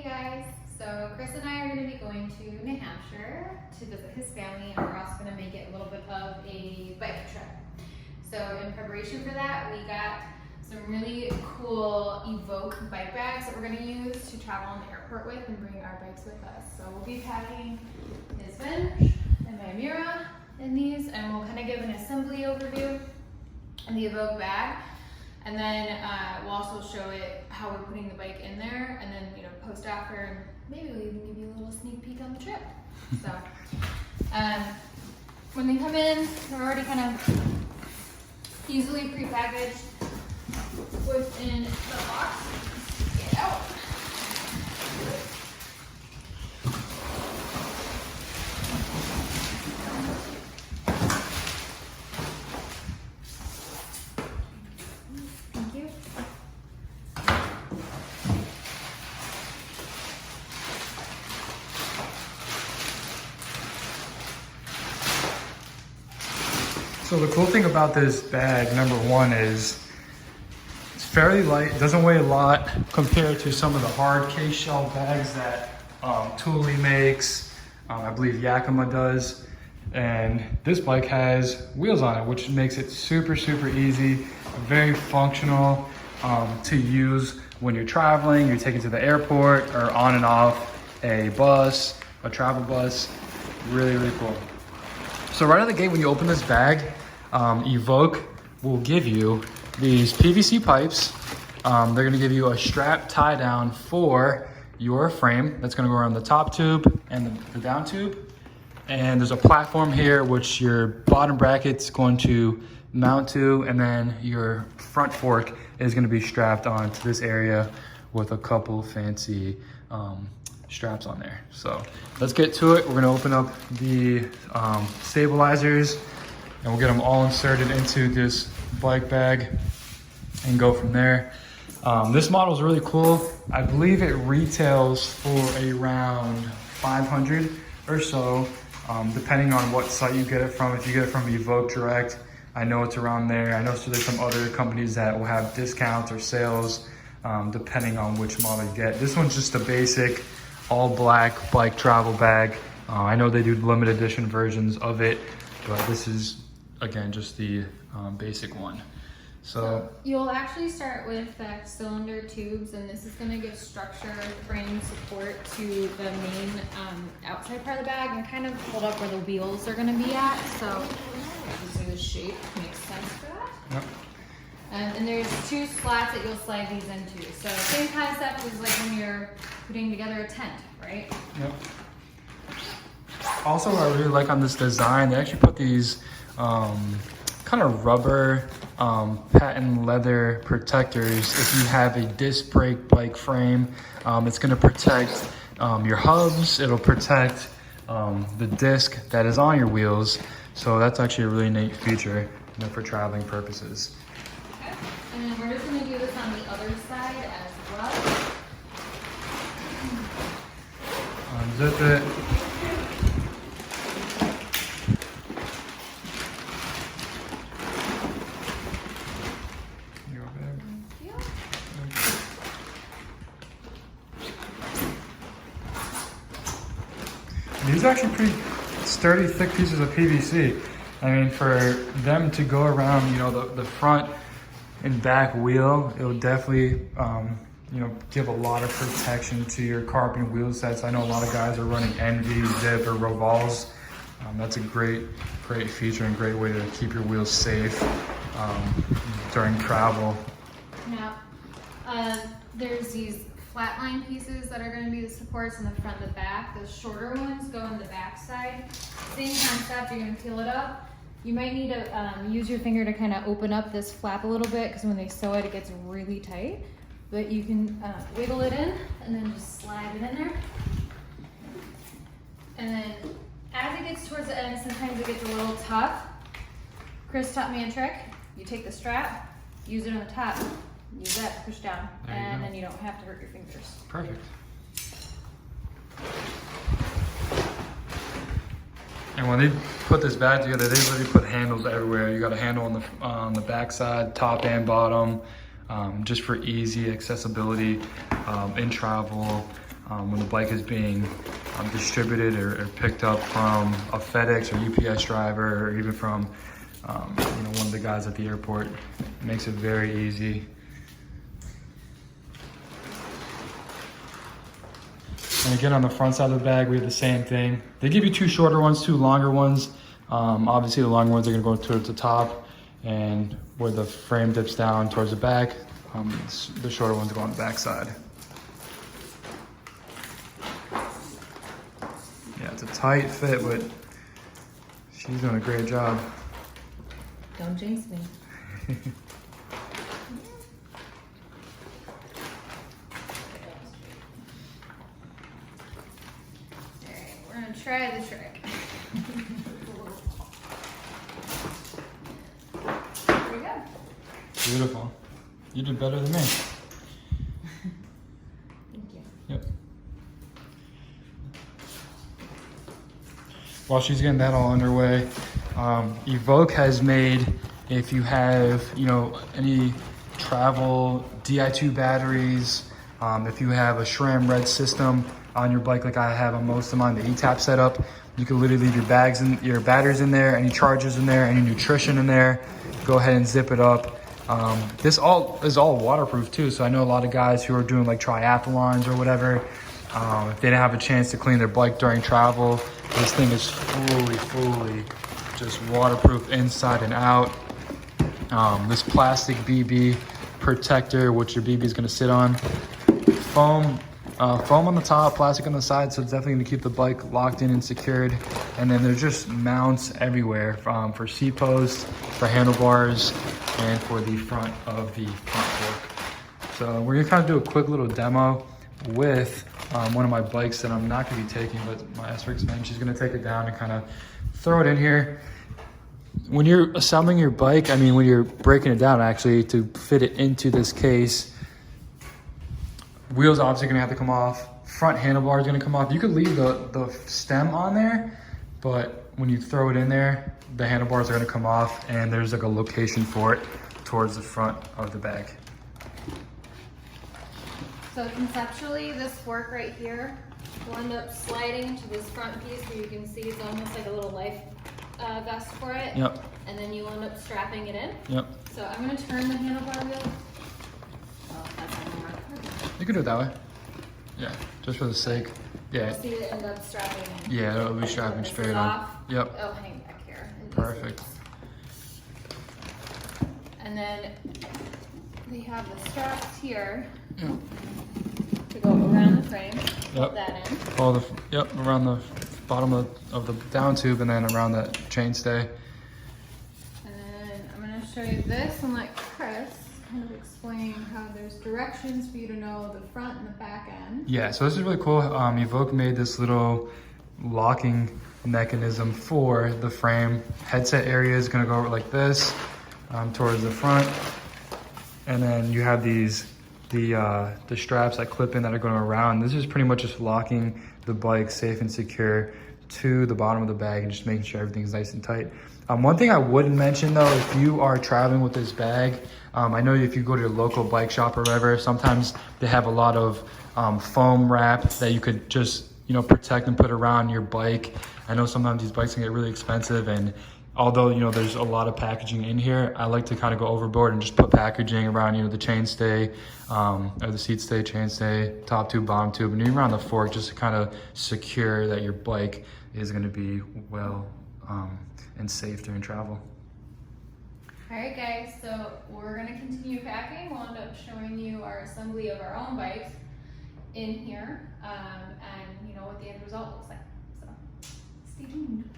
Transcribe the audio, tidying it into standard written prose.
Hey guys, so Chris and I are going to be going to New Hampshire to visit his family, and we're also going to make it a little bit of a bike trip. So in preparation for that, we got some really cool Evoc bike bags that we're going to use to travel in the airport with and bring our bikes with us. So we'll be packing his bench and my Mira in these, and we'll kind of give an assembly overview in the Evoc bag. And then we'll also show it how we're putting the bike in there, and then post after, and maybe we'll even give you a little sneak peek on the trip. So when they come in, they're already kind of easily prepackaged within the box. Get out. So the cool thing about this bag, number one, is it's fairly light. It doesn't weigh a lot compared to some of the hard case shell bags that Thule makes. I believe Yakima does. And this bike has wheels on it, which makes it super, super easy, very functional to use when you're traveling, you're taking to the airport, or on and off a bus, a travel bus. Really, really cool. So right out of the gate, when you open this bag, Evoc will give you these PVC pipes. They're gonna give you a strap tie down for your frame. That's gonna go around the top tube and the down tube. And there's a platform here, which your bottom bracket's going to mount to, and then your front fork is gonna be strapped onto this area with a couple fancy straps on there. So let's get to it. We're gonna open up the stabilizers, and we'll get them all inserted into this bike bag and go from there. This model is really cool. I believe it retails for around 500 or so, depending on what site you get it from. If you get it from Evoc Direct, I know it's around there. I know there's some other companies that will have discounts or sales, depending on which model you get. This one's just a basic all black bike travel bag. I know they do limited edition versions of it, but this is, again, just the basic one. So you'll actually start with cylinder tubes, and this is going to give structure, frame support to the main outside part of the bag, and kind of hold up where the wheels are going to be at. So obviously the shape makes sense for that. Yep. And there's two slots that you'll slide these into. So same concept as like when you're putting together a tent, right? Yep. Also, what I really like on this design, they actually put these kind of rubber patent leather protectors. If you have a disc brake bike frame, it's going to protect your hubs. It'll protect the disc that is on your wheels. So that's actually a really neat feature, for traveling purposes. Okay. And then we're just going to do this on the other side as well. Unzip it. These are actually pretty sturdy, thick pieces of PVC. I mean, for them to go around, the front and back wheel, it will definitely, give a lot of protection to your carbon wheel sets. I know a lot of guys are running Envy, Zip, or Revals. That's a great feature and great way to keep your wheels safe during travel. Now, there's these flatline pieces that are going to be the supports in the front and the back. The shorter ones go on the back side. Same concept, you're going to peel it up. You might need to use your finger to kind of open up this flap a little bit, because when they sew it, it gets really tight. But you can wiggle it in and then just slide it in there. And then as it gets towards the end, sometimes it gets a little tough. Chris taught me a trick. You take the strap, use it on the top, use that to push down, and then you don't have to hurt your fingers. Perfect. And when they put this bag together, they literally put handles everywhere. You got a handle on the back side, top and bottom, just for easy accessibility in travel. when the bike is being distributed or picked up from a FedEx or UPS driver, or even from one of the guys at the airport. It makes it very easy. And again, on the front side of the bag, we have the same thing. They give you 2 shorter ones, 2 longer ones. Obviously the longer ones are gonna go towards the top, and where the frame dips down towards the back, the shorter ones go on the back side. Yeah, it's a tight fit, but she's doing a great job. Don't jinx me. Alright, we're gonna try the trick. There we go. Beautiful. You did better than me. Thank you. Yep. While she's getting that all underway, Evoc has made, if you have, any travel Di2 batteries, if you have a SRAM red system on your bike like I have on most of mine, the ETAP setup, you can literally leave your batteries in there, any chargers in there, any nutrition in there. Go ahead and zip it up. This is all waterproof too, so I know a lot of guys who are doing like triathlons or whatever, if they didn't have a chance to clean their bike during travel, this thing is fully just waterproof inside and out. This plastic BB protector, which your BB is going to sit on, foam on the top, plastic on the side, so it's definitely going to keep the bike locked in and secured. And then there's just mounts everywhere, for seat posts, for handlebars, and for the front of the front fork. So we're going to kind of do a quick little demo with one of my bikes that I'm not going to be taking, but my SRX man, she's going to take it down and kind of throw it in here. When you're assembling your bike, when you're breaking it down actually to fit it into this case, wheels obviously gonna have to come off, front handlebar is gonna come off. You could leave the stem on there, but when you throw it in there, the handlebars are gonna come off, and there's like a location for it towards the front of the bag. So conceptually, this fork right here will end up sliding into this front piece where you can see it's almost like a little life vest for it. Yep. And then you end up strapping it in. Yep. So I'm gonna turn the handlebar wheel. Oh, that's not gonna work. You can do it that way. Yeah, just for the sake. Yeah. You'll see it end up strapping in. Yeah, it'll be strapping This straight is on. off. Yep. It'll hang back here. Perfect. And then they have the straps here Yep. to go around the frame. Yep. Put that in. Follow around the bottom of the down tube, and then around that chainstay. And then I'm gonna show you this and let Chris kind of explain how there's directions for you to know the front and the back end. Yeah, so this is really cool. Evoc made this little locking mechanism for the frame. Headset area is gonna go like this, towards the front. And then you have the straps that clip in that are going around. This is pretty much just locking the bike safe and secure to the bottom of the bag and just making sure everything's nice and tight. One thing I wouldn't mention though, if you are traveling with this bag, I know if you go to your local bike shop or whatever, sometimes they have a lot of foam wrap that you could just protect and put around your bike. I know sometimes these bikes can get really expensive, and although there's a lot of packaging in here, I like to kind of go overboard and just put packaging around the chainstay, or the seat stay, chainstay, top tube, bottom tube, and even around the fork, just to kind of secure that your bike is going to be well and safe during travel. All right, guys, so we're gonna continue packing. We'll end up showing you our assembly of our own bikes in here, and what the end result looks like. So stay tuned.